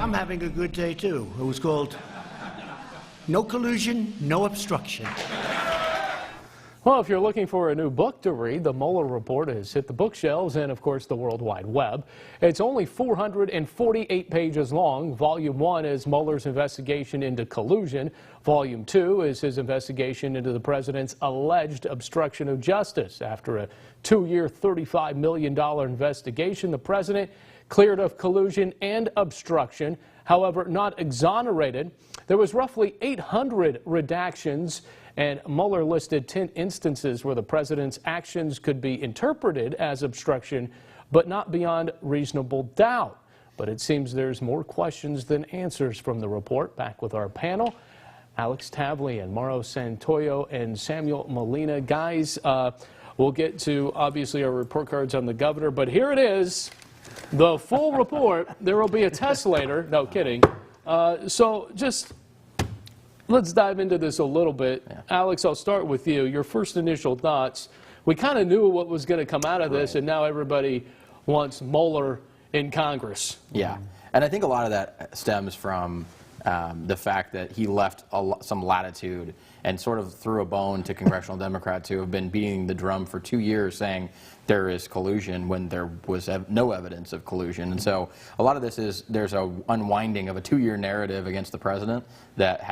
I'm having a good day, too. It was called No Collusion, No Obstruction. Well, if you're looking for a new book to read, the Mueller report has hit the bookshelves and, of course, the World Wide Web. It's only 448 pages long. Volume 1 is Mueller's investigation into collusion. Volume 2 is his investigation into the president's alleged obstruction of justice. After a 2-year, $35 million investigation, the president cleared of collusion and obstruction, however, not exonerated. There was roughly 800 redactions, and Mueller listed 10 instances where the president's actions could be interpreted as obstruction, but not beyond reasonable doubt. But it seems there's more questions than answers from the report. Back with our panel, Alex Tavlian, Mauro Santoyo, and Samuel Molina. Guys, we'll get to, obviously, our report cards on the governor, but here it is, the full report. There will be a test later. No kidding. So just let's dive into this a little bit. Yeah. Alex, I'll start with you. Your first initial thoughts. We kind of knew what was going to come out of this, and now everybody wants Mueller in Congress. Yeah, and I think a lot of that stems from the fact that he left some latitude and sort of threw a bone to congressional Democrats who have been beating the drum for 2 years saying there is collusion when there was no evidence of collusion. And so a lot of this is there's a unwinding of a 2-year narrative against the president that there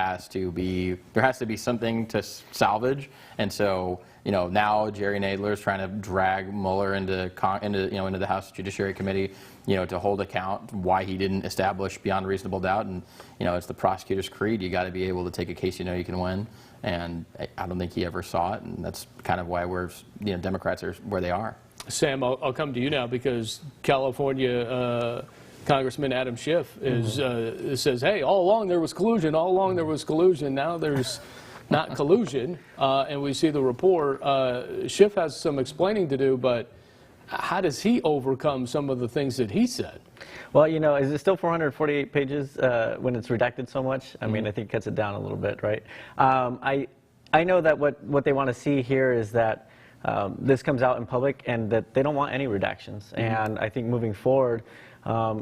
has to be something to salvage. And so, you know, now Jerry Nadler is trying to drag Mueller into the House Judiciary Committee, you know, to hold account why he didn't establish beyond reasonable doubt. And, you know, it's the prosecutor's creed. You got to be able to take a case you know you can win. And I don't think he ever saw it, and that's kind of why Democrats are where they are. Sam, I'll come to you now because California Congressman Adam Schiff says, hey, all along there was collusion, all along there was collusion. Now there's not collusion, and we see the report. Schiff has some explaining to do, but how does he overcome some of the things that he said? Well, you know, is it still 448 pages when it's redacted so much? I mean, I think it cuts it down a little bit, right? I know that what they want to see here is that this comes out in public and that they don't want any redactions. And I think moving forward,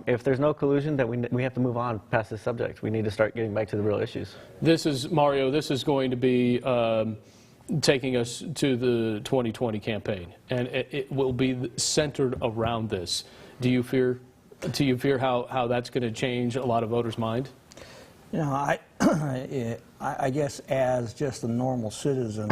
if there's no collusion, then we have to move on past this subject. We need to start getting back to the real issues. This is, Mario, this is going to be taking us to the 2020 campaign, and it will be centered around this. Do you fear how that's going to change a lot of voters' mind? You know, I guess as just a normal citizen,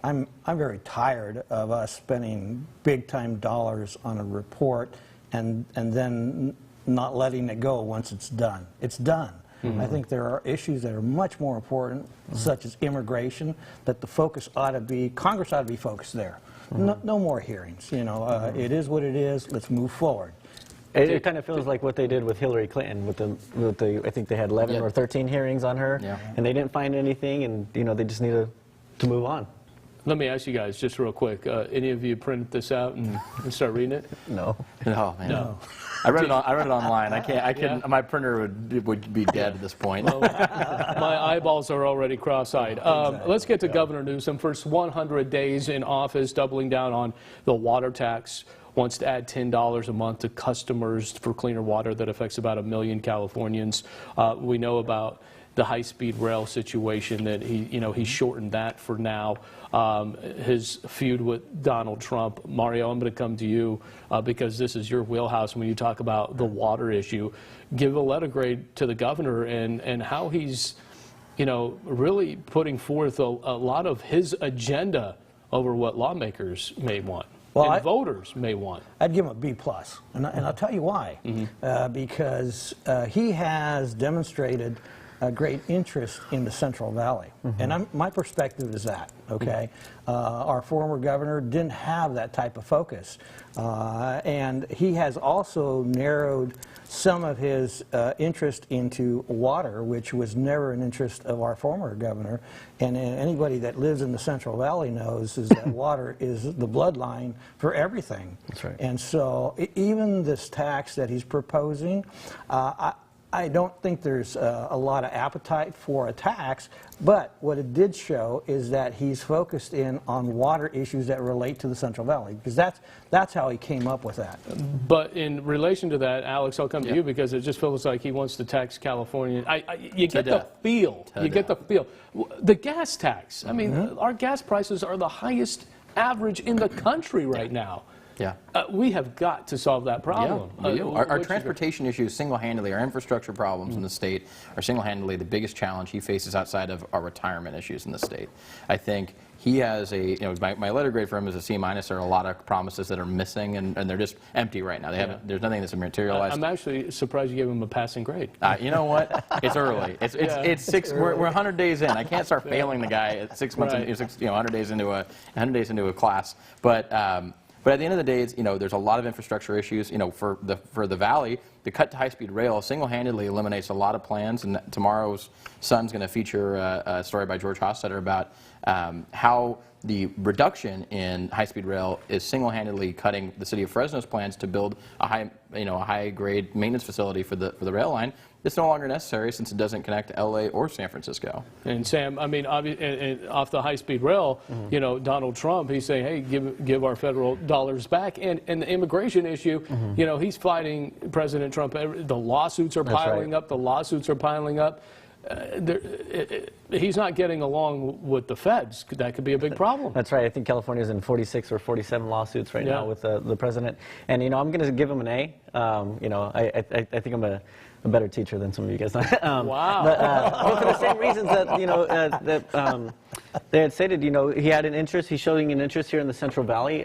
I'm very tired of us spending big-time dollars on a report and then not letting it go once it's done. It's done. I think there are issues that are much more important, such as immigration, that the focus ought to be, Congress ought to be focused there. No more hearings. You know, it is what it is. Let's move forward. It kind of feels like what they did with Hillary Clinton with the I think they had 11 or 13 hearings on her, and they didn't find anything, and you know they just need to move on. Let me ask you guys just real quick. Any of you printed this out and start reading it? No. No, man. No. I read it online. I can't. My printer would be dead at this point. Well, my eyeballs are already cross-eyed. Let's get to Governor Newsom. First 100 days in office, doubling down on the water tax. Wants to add $10 a month to customers for cleaner water. That affects about 1 million Californians. We know about the high-speed rail situation that he shortened that for now. His feud with Donald Trump. Mario, I'm going to come to you because this is your wheelhouse when you talk about the water issue. Give a letter grade to the governor and how he's, really putting forth a lot of his agenda over what lawmakers may want. Well, and voters may want. I'd give him a B+, and I'll tell you why. Because he has demonstrated a great interest in the Central Valley, and my perspective is that, okay? Our former governor didn't have that type of focus, and he has also narrowed some of his interest into water, which was never an interest of our former governor. And anybody that lives in the Central Valley knows is that water is the bloodline for everything. That's right. And so even this tax that he's proposing, I don't think there's a lot of appetite for attacks, but what it did show is that he's focused in on water issues that relate to the Central Valley, because that's how he came up with that. But in relation to that, Alex, I'll come to you because it just feels like he wants to tax California. You get the feel. You get the feel. The gas tax. I mean, our gas prices are the highest average in the country right now. Yeah. We have got to solve that problem. Yeah, we do. Our transportation issues single-handedly, our infrastructure problems in the state are single-handedly the biggest challenge he faces outside of our retirement issues in the state. I think he has my letter grade for him is a C-. There are a lot of promises that are missing, and they're just empty right now. There's nothing that's materialized. I'm actually surprised you gave him a passing grade. You know what? It's early. It's 6. We're 100 days in. I can't start failing the guy at 6 months, 100 days into a class. But at the end of the day, there's a lot of infrastructure issues. For the Valley, the cut to high-speed rail single-handedly eliminates a lot of plans. And tomorrow's Sun's going to feature a story by George Hofstadter about how the reduction in high-speed rail is single-handedly cutting the city of Fresno's plans to build a high-grade maintenance facility for the rail line. It's no longer necessary since it doesn't connect to LA or San Francisco. And Sam, I mean, off the high-speed rail, Donald Trump, he's saying, hey, give our federal dollars back. And the immigration issue, he's fighting President Trump. The lawsuits are piling up. The lawsuits are piling up. He's not getting along with the feds. That could be a big problem. That's right. I think California's in 46 or 47 lawsuits right now with the president. And, I'm going to give him an A. I think I'm a better teacher than some of you guys. Wow. But for the same reasons that, they had stated, he had an interest, he's showing an interest here in the Central Valley,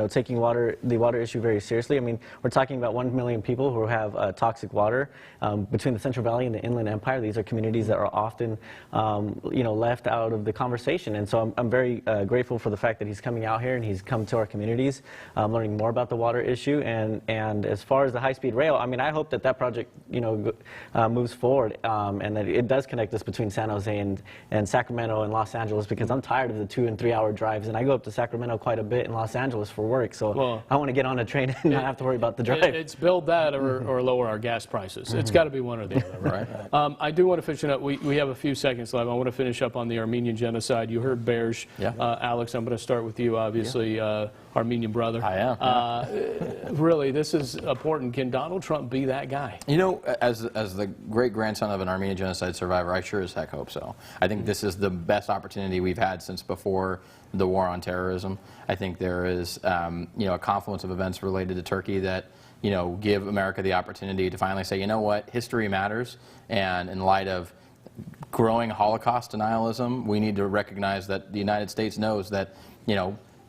taking the water issue very seriously. I mean, we're talking about 1 million people who have toxic water between the Central Valley and the Inland Empire. These are communities that are often, left out of the conversation. And so I'm very grateful for the fact that he's coming out here and he's come to our communities, learning more about the water issue. And as far as the high-speed rail, I mean, I hope that project, moves forward and that it does connect us between San Jose and Sacramento and Los Angeles, because I'm tired of the 2- and 3-hour drives, and I go up to Sacramento quite a bit in Los Angeles for work, so I want to get on a train and not have to worry about the drive. It's build that or lower our gas prices. It's got to be one or the other, right? I do want to finish up. We have a few seconds left. I want to finish up on the Armenian genocide. You heard Berge. Alex, I'm going to start with you, obviously, Armenian brother. I am. Really, this is important. Can Donald Trump be that guy? As the great-grandson of an Armenian genocide survivor, I sure as heck hope so. I think this is the best opportunity we've had since before the war on terrorism. I think there is, a confluence of events related to Turkey that, give America the opportunity to finally say, you know what, history matters, and in light of growing Holocaust denialism, we need to recognize that the United States knows that,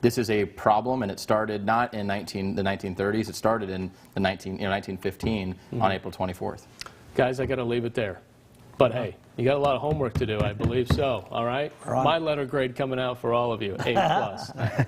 this is a problem, and it started not in the 1930s. It started in 1915 on April 24th. Guys, I got to leave it there. But hey, you got a lot of homework to do, I believe so. All right? My letter grade coming out for all of you, A+.